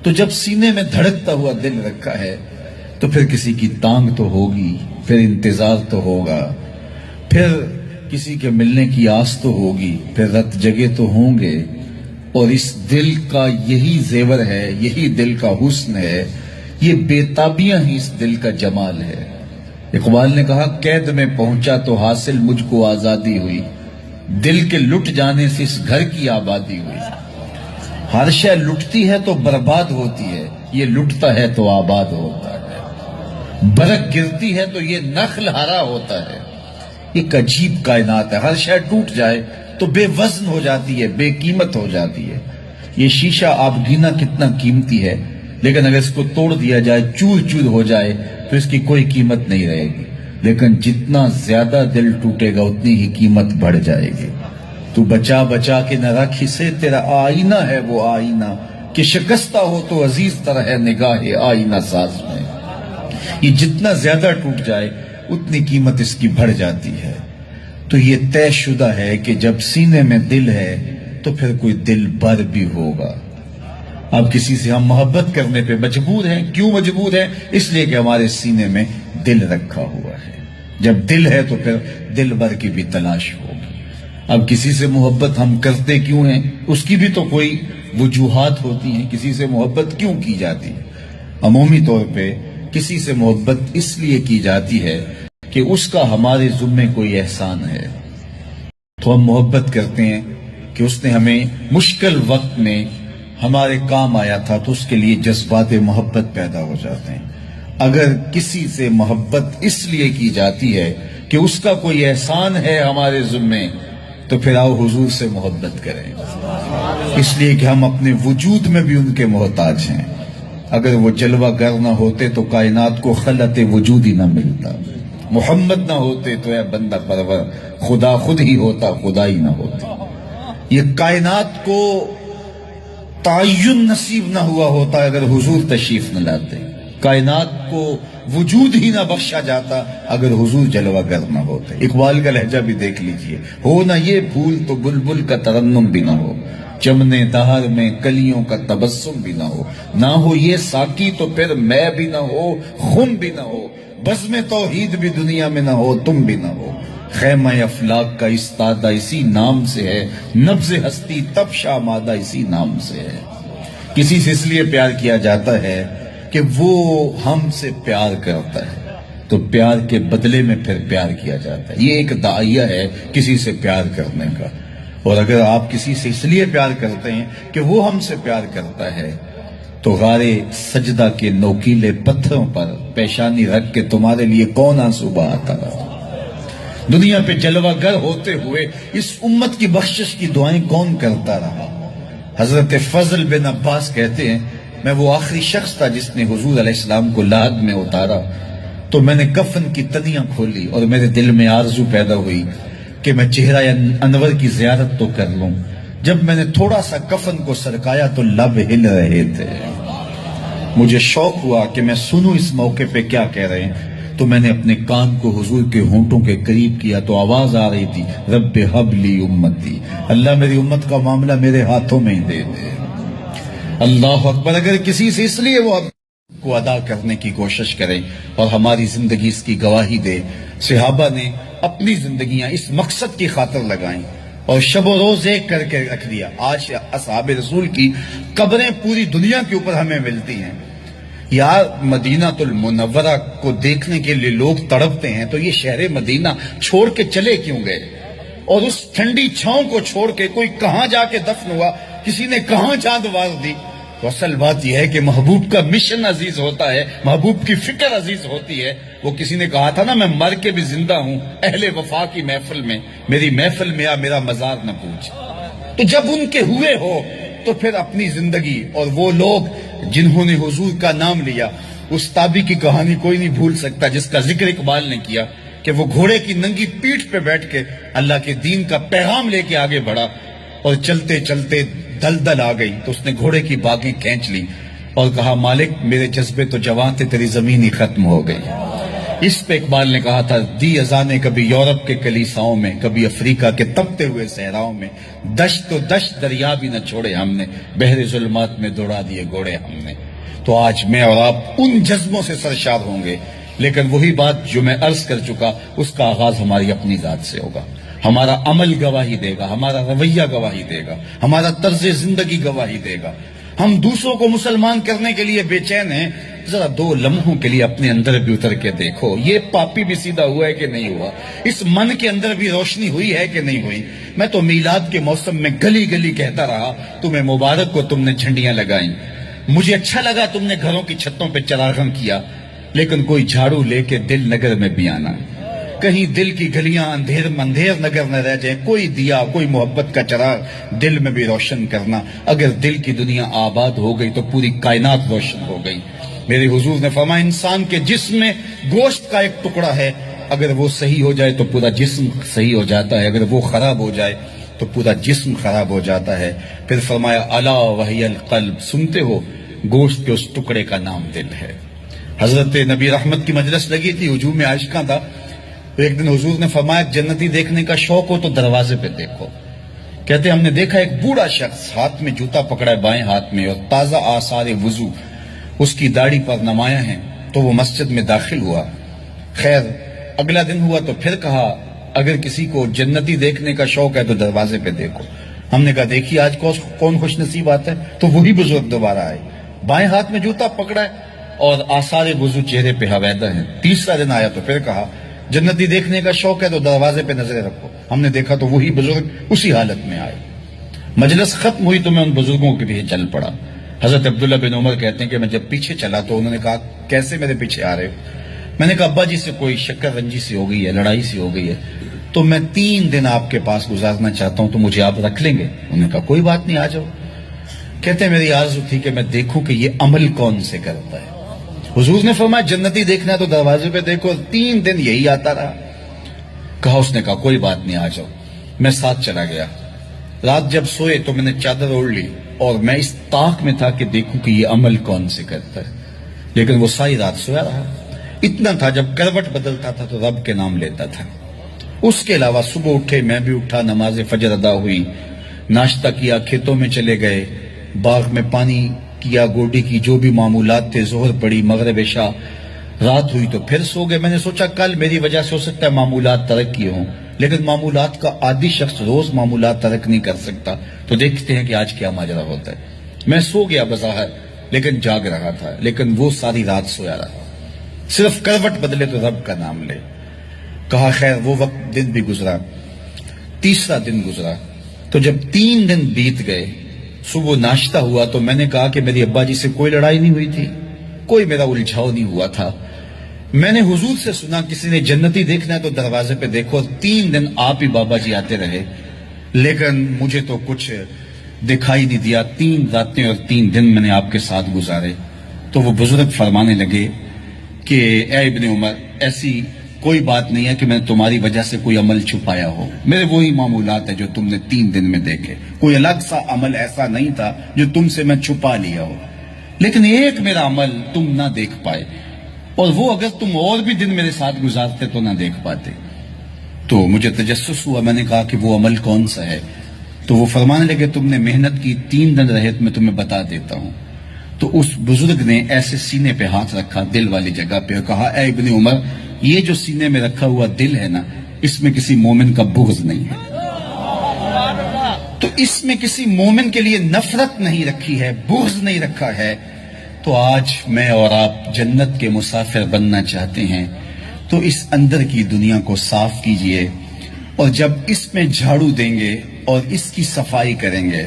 تو جب سینے میں دھڑکتا ہوا دل رکھا ہے تو پھر کسی کی تانگ تو ہوگی، پھر انتظار تو ہوگا، پھر کسی کے ملنے کی آس تو ہوگی، پھر رت جگے تو ہوں گے۔ اور اس دل کا یہی زیور ہے، یہی دل کا حسن ہے، یہ بےتابیاں ہی اس دل کا جمال ہے۔ اقبال نے کہا قید میں پہنچا تو حاصل مجھ کو آزادی ہوئی، دل کے لٹ جانے سے اس گھر کی آبادی ہوئی۔ ہر شے لٹتی ہے تو برباد ہوتی ہے، یہ لٹتا ہے تو آباد ہوتا ہے۔ برق گرتی ہے تو یہ نخل ہرا ہوتا ہے۔ ایک عجیب کائنات ہے، ہر شے ٹوٹ جائے تو بے وزن ہو جاتی ہے، بے قیمت ہو جاتی ہے۔ یہ شیشہ آپ گینا کتنا قیمتی ہے، لیکن اگر اس کو توڑ دیا جائے، چور چور ہو جائے تو اس کی کوئی قیمت نہیں رہے گی، لیکن جتنا زیادہ دل ٹوٹے گا اتنی ہی قیمت بڑھ جائے گی۔ تو بچا بچا کے نہ رکھ اسے، تیرا آئینہ ہے وہ آئینہ، کہ شکستہ ہو تو عزیز تر ہے نگاہ آئینہ ساز میں۔ یہ جتنا زیادہ ٹوٹ جائے اتنی قیمت اس کی بڑھ جاتی ہے۔ تو یہ طے شدہ ہے کہ جب سینے میں دل ہے تو پھر کوئی دل بر بھی ہوگا۔ اب کسی سے ہم محبت کرنے پہ مجبور ہیں، کیوں مجبور ہیں؟ اس لیے کہ ہمارے سینے میں دل رکھا ہوا ہے۔ جب دل ہے تو پھر دل بر کی بھی تلاش ہوگی۔ اب کسی سے محبت ہم کرتے کیوں ہیں؟ اس کی بھی تو کوئی وجوہات ہوتی ہیں، کسی سے محبت کیوں کی جاتی ہے؟ عمومی طور پہ کسی سے محبت اس لیے کی جاتی ہے کہ اس کا ہمارے ذمے کوئی احسان ہے، تو ہم محبت کرتے ہیں کہ اس نے ہمیں مشکل وقت میں ہمارے کام آیا تھا، تو اس کے لیے جذبات محبت پیدا ہو جاتے ہیں۔ اگر کسی سے محبت اس لیے کی جاتی ہے کہ اس کا کوئی احسان ہے ہمارے ذمے، تو پھر آؤ حضور سے محبت کریں، اس لیے کہ ہم اپنے وجود میں بھی ان کے محتاج ہیں۔ اگر وہ جلوہ گر نہ ہوتے تو کائنات کو خلعت وجود ہی نہ ملتا، محمد نہ ہوتے تو اے بندہ پرور خدا خود ہی ہوتا، خدا ہی نہ ہوتی۔ یہ کائنات کو تعین نصیب نہ ہوا ہوتا اگر حضور تشریف نہ لاتے، کائنات کو وجود ہی نہ بخشا جاتا اگر حضور جلوہ گر نہ ہوتے۔ اقبال کا لہجہ بھی دیکھ لیجئے، ہو نہ یہ پھول تو بلبل کا ترنم بھی نہ ہو، چمنے دہر میں کلیوں کا تبسم بھی نہ ہو، نہ ہو یہ ساقی تو پھر میں بھی نہ ہو، خم بھی نہ ہو، بزم توحید بھی دنیا میں نہ ہو، تم بھی نہ ہو۔ خیمہ افلاک کا استادہ اسی نام سے ہے، نبض ہستی تب شامادہ اسی نام سے ہے۔ کسی سے اس لیے پیار کیا جاتا ہے کہ وہ ہم سے پیار کرتا ہے، تو پیار کے بدلے میں پھر پیار کیا جاتا ہے۔ یہ ایک داعیہ ہے کسی سے پیار کرنے کا۔ اور اگر آپ کسی سے اس لیے پیار کرتے ہیں کہ وہ ہم سے پیار کرتا ہے، تو غارِ سجدہ کے نوکیلے پتھروں پر پیشانی رکھ کے تمہارے لیے کون آنسو بہاتا رہا؟ دنیا پہ جلوہ گر ہوتے ہوئے اس امت کی بخشش کی دعائیں کون کرتا رہا؟ حضرت فضل بن عباس کہتے ہیں، میں وہ آخری شخص تھا جس نے حضور علیہ السلام کو لحد میں اتارا، تو میں نے کفن کی تنیاں کھولی اور میرے دل میں آرزو پیدا ہوئی کہ میں چہرہ انور کی زیارت تو کر لوں۔ جب میں نے تھوڑا سا کفن کو سرکایا تو لب ہل رہے تھے، مجھے شوق ہوا کہ میں سنوں اس موقع پہ کیا کہہ رہے ہیں، تو میں نے اپنے کان کو حضور کے ہونٹوں کے قریب کیا تو آواز آ رہی تھی، رب ہب لی امتی، اللہ میری امت کا معاملہ میرے ہاتھوں میں ہی دے دے۔ اللہ اکبر۔ اگر کسی سے اس لیے وہ کو ادا کرنے کی کوشش کریں اور ہماری زندگی اس کی گواہی دے، صحابہ نے اپنی زندگیاں اس مقصد کی خاطر لگائیں اور شب و روز ایک کر کے رکھ دیا۔ آج اصحاب رسول کی قبریں پوری دنیا کے اوپر ہمیں ملتی ہیں۔ یار مدینہ المنورہ کو دیکھنے کے لیے لوگ تڑپتے ہیں، تو یہ شہر مدینہ چھوڑ کے چلے کیوں گئے؟ اور اس ٹھنڈی چھاؤں کو چھوڑ کے کوئی کہاں جا کے دفن ہوا، کسی نے کہاں چاند وار دی؟ تو اصل بات یہ ہے کہ محبوب کا مشن عزیز ہوتا ہے، محبوب کی فکر عزیز ہوتی ہے۔ وہ کسی نے کہا تھا نا، میں مر کے بھی زندہ ہوں اہل وفا کی محفل میں، میری محفل میں آ میرا مزار نہ پوچھ۔ تو جب ان کے ہوئے ہو تو پھر اپنی زندگی، اور وہ لوگ جنہوں نے حضور کا نام لیا، اس تابی کی کہانی کوئی نہیں بھول سکتا جس کا ذکر اقبال نے کیا کہ وہ گھوڑے کی ننگی پیٹھ پہ بیٹھ کے اللہ کے دین کا پیغام لے کے آگے بڑھا، اور چلتے چلتے دلدل آ گئی تو اس نے گھوڑے کی باگیں کھینچ لی اور کہا، مالک میرے جذبے تو جوان تھے، تیری زمین ہی ختم ہو گئی۔ اس پہ اقبال نے کہا تھا، دی اذانے کبھی یورپ کے کلیساؤں میں، کبھی افریقہ کے تپتے ہوئے صحراؤں میں، دشت و دشت دریا بھی نہ چھوڑے ہم نے، بحر ظلمات میں دوڑا دیے گھوڑے ہم نے۔ تو آج میں اور آپ ان جذبوں سے سرشار ہوں گے، لیکن وہی بات جو میں عرض کر چکا، اس کا آغاز ہماری اپنی ذات سے ہوگا۔ ہمارا عمل گواہی دے گا، ہمارا رویہ گواہی دے گا، ہمارا طرز زندگی گواہی دے گا۔ ہم دوسروں کو مسلمان کرنے کے لیے بے چین ہیں، ذرا 2 لمحوں کے لیے اپنے اندر بھی اتر کے دیکھو، یہ پاپی بھی سیدھا ہوا ہے کہ نہیں ہوا، اس من کے اندر بھی روشنی ہوئی ہے کہ نہیں ہوئی۔ میں تو میلاد کے موسم میں گلی گلی کہتا رہا، تمہیں مبارک کو تم نے جھنڈیاں لگائیں، مجھے اچھا لگا تم نے گھروں کی چھتوں پہ چراغاں کیا، لیکن کوئی جھاڑو لے کے دل نگر میں بھی آنا، کہیں دل کی گلیاں اندھیر نگر نہ رہ جائے، کوئی دیا، کوئی محبت کا چراغ دل میں بھی روشن کرنا۔ اگر دل کی دنیا آباد ہو گئی تو پوری کائنات روشن ہو گئی۔ میرے حضور نے فرمایا، انسان کے جسم میں گوشت کا ایک ٹکڑا ہے، اگر وہ صحیح ہو جائے تو پورا جسم صحیح ہو جاتا ہے، اگر وہ خراب ہو جائے تو پورا جسم خراب ہو جاتا ہے۔ پھر فرمایا، الا وہی القلب، سنتے ہو، گوشت کے اس ٹکڑے کا نام دل ہے۔ حضرت نبی رحمت کی مجلس لگی تھی، ہجوم عاشقاں تھا۔ ایک دن حضور نے فرمایا، جنتی دیکھنے کا شوق ہو تو دروازے پہ دیکھو۔ کہتے ہم نے دیکھا ایک بوڑھا شخص ہاتھ میں جوتا پکڑا ہے بائیں ہاتھ میں، اور تازہ آثار وضو اس کی داڑھی پر نمایاں ہیں، تو وہ مسجد میں داخل ہوا۔ خیر اگلا دن ہوا تو پھر کہا، اگر کسی کو جنتی دیکھنے کا شوق ہے تو دروازے پہ دیکھو۔ ہم نے کہا دیکھیے آج کون خوش نصیب آتا ہے، تو وہی بزرگ دوبارہ آئے، بائیں ہاتھ میں جوتا پکڑا ہے اور آثار وضو چہرے پہ حویدہ ہیں۔ تیسرا دن آیا تو پھر کہا، جنتی دیکھنے کا شوق ہے تو دروازے پہ نظریں رکھو۔ ہم نے دیکھا تو وہی بزرگ اسی حالت میں آئے۔ مجلس ختم ہوئی تو میں ان بزرگوں کے پیچھے چل پڑا۔ حضرت عبداللہ بن عمر کہتے ہیں کہ میں جب پیچھے چلا تو انہوں نے کہا، کیسے میرے پیچھے آ رہے ہو؟ میں نے کہا، ابا جی سے کوئی شکر رنجی سی ہو گئی ہے، لڑائی سی ہو گئی ہے، تو میں 3 دن آپ کے پاس گزارنا چاہتا ہوں، تو مجھے آپ رکھ لیں گے؟ انہوں نے کہا کوئی بات نہیں، آ جاؤ۔ کہتے ہیں میری آرزو تھی کہ میں دیکھوں کہ یہ عمل کون سے کرتا ہے۔ حضور نے فرمایا، جنتی دیکھنا ہے تو دروازے پہ دیکھو۔ 3 دن یہی آتا رہا۔ کہا، اس نے کہا کوئی بات نہیں، آ جاؤ۔ میں ساتھ چلا گیا۔ رات جب سوئے تو میں نے چادر اوڑھ لی، اور میں اس طاق میں تھا کہ دیکھوں کہ یہ عمل کون سے کرتا ہے، لیکن وہ ساری رات سویا رہا۔ اتنا تھا، جب کروٹ بدلتا تھا تو رب کے نام لیتا تھا۔ اس کے علاوہ صبح اٹھے، میں بھی اٹھا، نماز فجر ادا ہوئی، ناشتہ کیا، کھیتوں میں چلے گئے، باغ میں پانی کیا، گوڈی کی جو بھی معمولات تھے، ظہر پڑی، مغرب عشاء، رات ہوئی تو پھر سو گئے۔ میں نے سوچا کل میری وجہ سے ہو سکتا ہے معمولات ترک کیے ہوں، لیکن معمولات کا عادی شخص روز معمولات ترک نہیں کر سکتا، تو دیکھتے ہیں کہ آج کیا ماجرا ہوتا ہے۔ میں سو گیا بظاہر، لیکن جاگ رہا تھا، لیکن وہ ساری رات سویا رہا، صرف کروٹ بدلے تو رب کا نام لے۔ کہا خیر وہ وقت دن بھی گزرا۔ تیسرا دن گزرا تو جب 3 دن بیت گئے، صبح ناشتہ ہوا تو میں نے کہا کہ میری ابا جی سے کوئی لڑائی نہیں ہوئی تھی، کوئی میرا الجھاؤ نہیں ہوا تھا۔ میں نے حضور سے سنا کسی نے جنتی دیکھنا ہے تو دروازے پہ دیکھو۔ 3 دن آپ ہی بابا جی آتے رہے، لیکن مجھے تو کچھ دکھائی نہیں دیا۔ 3 راتیں اور 3 دن میں نے آپ کے ساتھ گزارے۔ تو وہ بزرگ فرمانے لگے کہ اے ابن عمر، ایسی کوئی بات نہیں ہے کہ میں نے تمہاری وجہ سے کوئی عمل چھپایا ہو، میرے وہی معمولات ہیں جو تم نے 3 دن میں دیکھے، کوئی الگ سا عمل ایسا نہیں تھا جو تم سے میں چھپا لیا ہو، لیکن ایک میرا عمل تم نہ دیکھ پائے، اور وہ اگر تم اور بھی دن میرے ساتھ گزارتے تو نہ دیکھ پاتے۔ تو مجھے تجسس ہوا، میں نے کہا کہ وہ عمل کون سا ہے؟ تو وہ فرمانے لگے تم نے محنت کی، 3 دن رہے، میں تمہیں بتا دیتا ہوں۔ تو اس بزرگ نے ایسے سینے پہ ہاتھ رکھا، دل والی جگہ پہ، اور کہا اے ابن عمر، یہ جو سینے میں رکھا ہوا دل ہے نا، اس میں کسی مومن کا بغض نہیں ہے، تو اس میں کسی مومن کے لیے نفرت نہیں رکھی ہے، بغض نہیں رکھا ہے۔ تو آج میں اور آپ جنت کے مسافر بننا چاہتے ہیں تو اس اندر کی دنیا کو صاف کیجئے، اور جب اس میں جھاڑو دیں گے اور اس کی صفائی کریں گے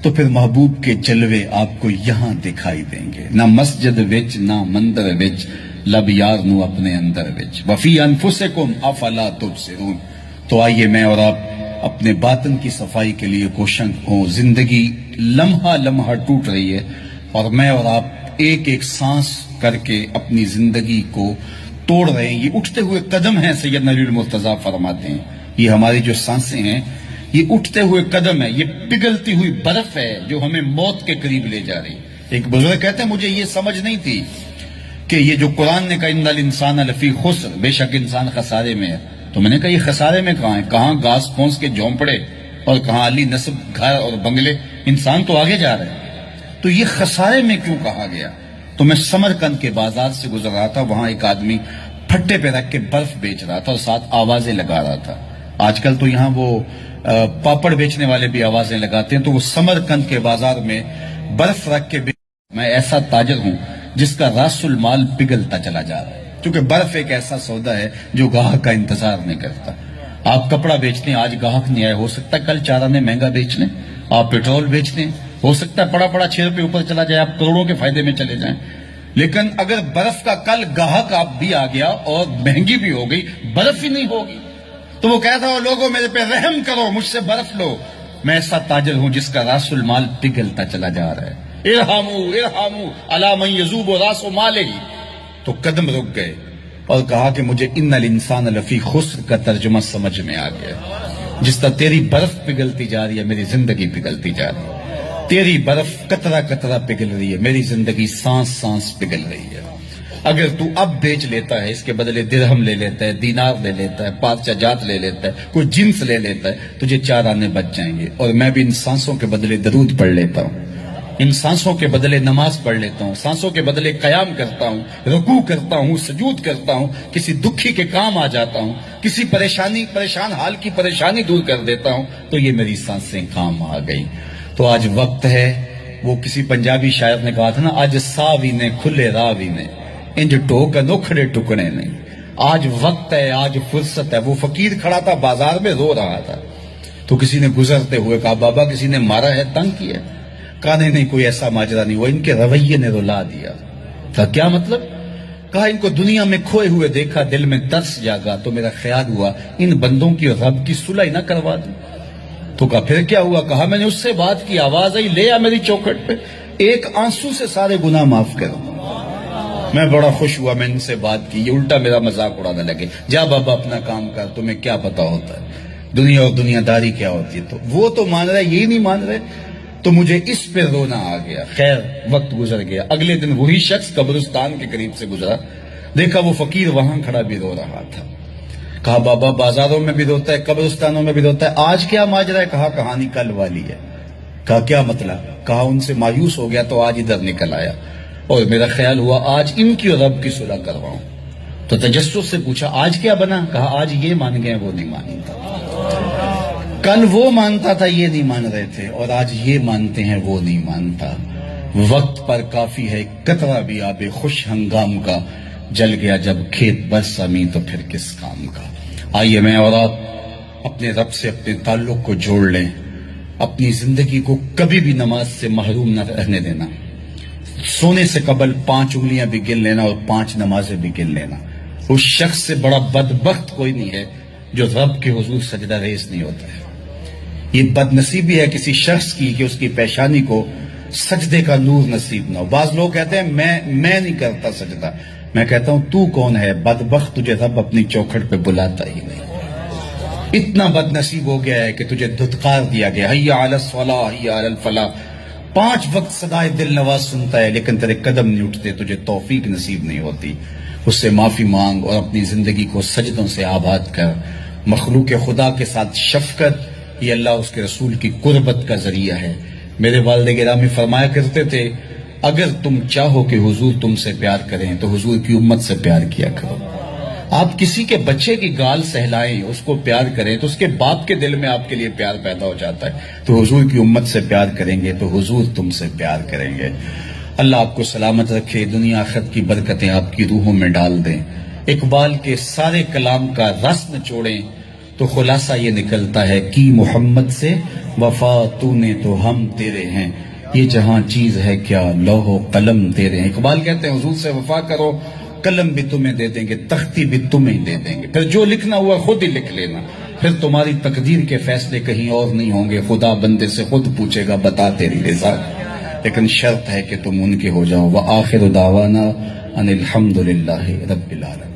تو پھر محبوب کے جلوے آپ کو یہاں دکھائی دیں گے، نہ مسجد وچ نہ مندر وچ، لب یار نو اپنے اندر وچ، وفی انفسکم افلا تبصرون۔ تو آئیے میں اور آپ اپنے باطن کی صفائی کے لیے کوشاں ہوں۔ زندگی لمحہ لمحہ ٹوٹ رہی ہے، اور میں اور آپ ایک ایک سانس کر کے اپنی زندگی کو توڑ رہے ہیں۔ یہ اٹھتے ہوئے قدم ہیں، سیدنا علی المرتضیٰ فرماتے ہیں، یہ ہماری جو سانسیں ہیں یہ اٹھتے ہوئے قدم ہے، یہ پگھلتی ہوئی برف ہے جو ہمیں موت کے قریب لے جا رہی۔ ایک بزرگ کہتے ہیں مجھے یہ سمجھ نہیں تھی کہ یہ جو قرآن نے کہا ان الانسان لفی خسر، بے شک انسان خسارے میں ہے، تو میں نے کہا یہ خسارے میں کہاں ہے؟ کہاں گھاس پھونس کے جھونپڑے اور کہاں علی نصب گھر اور بنگلے، انسان تو آگے جا رہے ہیں، تو یہ خسارے میں کیوں کہا گیا؟ تو میں سمرقند کے بازار سے گزر رہا تھا، وہاں ایک آدمی پھٹے پہ رکھ کے برف بیچ رہا تھا اور ساتھ آوازیں لگا رہا تھا۔ آج کل تو یہاں وہ پاپڑ بیچنے والے بھی آوازیں لگاتے ہیں، تو وہ سمرقند کے بازار میں برف رکھ کے میں ایسا تاجر ہوں جس کا راس المال پگھلتا چلا جا رہا ہے، کیونکہ برف ایک ایسا سودا ہے جو گاہک کا انتظار نہیں کرتا۔ آپ کپڑا بیچتے ہیں، آج گاہک نہیں آئے، ہو سکتا ہے کل 4 آنے مہنگا بیچ لیں۔ آپ پیٹرول بیچتے ہیں، ہو سکتا ہے پڑا پڑا 6 روپے اوپر چلا جائے، آپ کروڑوں کے فائدے میں چلے جائیں۔ لیکن اگر برف کا کل گاہک آپ بھی آ گیا اور مہنگی بھی ہو گئی، برف ہی نہیں ہوگی، تو وہ کہتا ہے لوگوں میرے پہ رحم کرو، مجھ سے برف لو۔ میں ایسا تاجر ہوں جس کا راس المال پگھلتا چلا جا رہا ہے۔ ارحموا ارحموا علی من یذوب راس مالہ، تو قدم رک گئے اور کہا کہ مجھے ان الانسان لفی خسر کا ترجمہ سمجھ میں آ گیا۔ جس طرح تیری برف پگھلتی جا رہی ہے، میری زندگی پگھلتی جا رہی ہے۔ تیری برف قطرہ قطرہ پگھل رہی ہے، میری زندگی سانس سانس پگھل رہی ہے۔ اگر تو اب بیچ لیتا ہے، اس کے بدلے درہم لے لیتا ہے، دینار لے لیتا ہے، پادشاہ جات لے لیتا ہے، کوئی جنس لے لیتا ہے، تجھے 4 آنے بچ جائیں گے۔ اور میں بھی ان سانسوں کے بدلے درود پڑھ لیتا ہوں، ان سانسوں کے بدلے نماز پڑھ لیتا ہوں، سانسوں کے بدلے قیام کرتا ہوں، رکوع کرتا ہوں، سجود کرتا ہوں، کسی دکھی کے کام آ جاتا ہوں، کسی پریشان حال کی پریشانی دور کر دیتا ہوں، تو یہ میری سانسیں کام آ گئی۔ تو آج وقت ہے، وہ کسی پنجابی شاعر نے کہا تھا نا، آج ساوی نے کھلے راوی نے انج ٹوک نوکھڑے ٹکڑے نہیں۔ آج وقت ہے، آج فرصت ہے۔ وہ فقیر کھڑا تھا بازار میں، رو رہا تھا، تو کسی نے گزرتے ہوئے کہا بابا کسی نے مارا ہے، تنگ کیا؟ کہا نہیں کوئی ایسا ماجرا نہیں، وہ ان کے رویے نے رلا دیا تھا۔ کیا مطلب؟ کہا ان کو دنیا میں کھوئے ہوئے دیکھا، دل میں ترس جاگا، تو میرا خیال ہوا ان بندوں کی رب کی صلح نہ کروا دوں۔ تو کہا پھر کیا ہوا؟ کہا میں نے اس سے بات کی، آواز آئی لے آ میری چوکھٹ پہ، ایک آنسو سے سارے گناہ معاف کر۔ میں بڑا خوش ہوا، میں ان سے بات کی، یہ الٹا میرا مذاق اڑانے لگے، جا بابا اپنا کام کر، تمہیں کیا پتا ہوتا ہے دنیا اور دنیا داری کیا ہوتی ہے۔ تو وہ تو مان رہے، یہی نہیں مان رہے، تو مجھے اس پہ رونا آ گیا۔ خیر وقت گزر گیا، اگلے دن وہی شخص قبرستان کے قریب سے گزرا، دیکھا وہ فقیر وہاں کھڑا بھی رو رہا تھا۔ کہا بابا بازاروں میں بھی روتا ہے، قبرستانوں میں بھی روتا ہے، آج کیا ماجرا ہے؟ کہا کہانی کل والی ہے۔ کہا کیا مطلب؟ کہا ان سے مایوس ہو گیا تو آج ادھر نکل آیا، اور میرا خیال ہوا آج ان کی اور رب کی صلح کرواؤں۔ تو تجسس سے پوچھا آج کیا بنا؟ کہا آج یہ مان گئے وہ نہیں مانتا، کل وہ مانتا تھا یہ نہیں مان رہے تھے، اور آج یہ مانتے ہیں وہ نہیں مانتا۔ وقت پر کافی ہے قطرہ بھی آب خوش ہنگام کا، جل گیا جب کھیت برسا می تو پھر کس کام کا۔ آئیے میں اور آپ اپنے رب سے اپنے تعلق کو جوڑ لیں، اپنی زندگی کو کبھی بھی نماز سے محروم نہ رہنے دینا، سونے سے قبل 5 انگلیاں بھی گن لینا اور 5 نمازیں بھی گن لینا۔ اس شخص سے بڑا بدبخت کوئی نہیں ہے جو رب کے حضور سجدہ ریز نہیں ہوتا ہے۔ یہ بد نصیبی ہے کسی شخص کی کہ اس کی پیشانی کو سجدے کا نور نصیب نہ ہو۔ بعض لوگ کہتے ہیں میں نہیں کرتا سجدہ، میں کہتا ہوں تو کون ہے بدبخت، تجھے رب اپنی چوکھٹ پہ بلاتا ہی نہیں۔ اتنا بد نصیب ہو گیا ہے کہ تجھے دھتکار دیا گیا، حیا علی الصلاح حیا علی الفلاح، 5 وقت صدائے دل نواز سنتا ہے لیکن تیرے قدم نہیں اٹھتے، تجھے توفیق نصیب نہیں ہوتی۔ اس سے معافی مانگ اور اپنی زندگی کو سجدوں سے آباد کر۔ مخلوق خدا کے ساتھ شفقت، یہ اللہ اس کے رسول کی قربت کا ذریعہ ہے۔ میرے والد گرامی فرمایا کرتے تھے اگر تم چاہو کہ حضور تم سے پیار کریں تو حضور کی امت سے پیار کیا کرو۔ آپ کسی کے بچے کی گال سہلائیں، اس کو پیار کریں تو اس کے باپ کے دل میں آپ کے لیے پیار پیدا ہو جاتا ہے۔ تو حضور کی امت سے پیار کریں گے تو حضور تم سے پیار کریں گے۔ اللہ آپ کو سلامت رکھے، دنیا آخرت کی برکتیں آپ کی روحوں میں ڈال دیں۔ اقبال کے سارے کلام کا رس نچوڑیں تو خلاصہ یہ نکلتا ہے کی محمد سے وفا تو نے تو ہم تیرے ہیں، یہ جہاں چیز ہے کیا لوح و قلم تیرے ہیں۔ اقبال کہتے ہیں حضور سے وفا کرو، قلم بھی تمہیں دے دیں گے، تختی بھی تمہیں دے دیں گے، پھر جو لکھنا ہوا خود ہی لکھ لینا، پھر تمہاری تقدیر کے فیصلے کہیں اور نہیں ہوں گے، خدا بندے سے خود پوچھے گا بتا تیری رضا، لیکن شرط ہے کہ تم ان کے ہو جاؤ۔ وآخر دعوانا ان الحمدللہ رب العالمین۔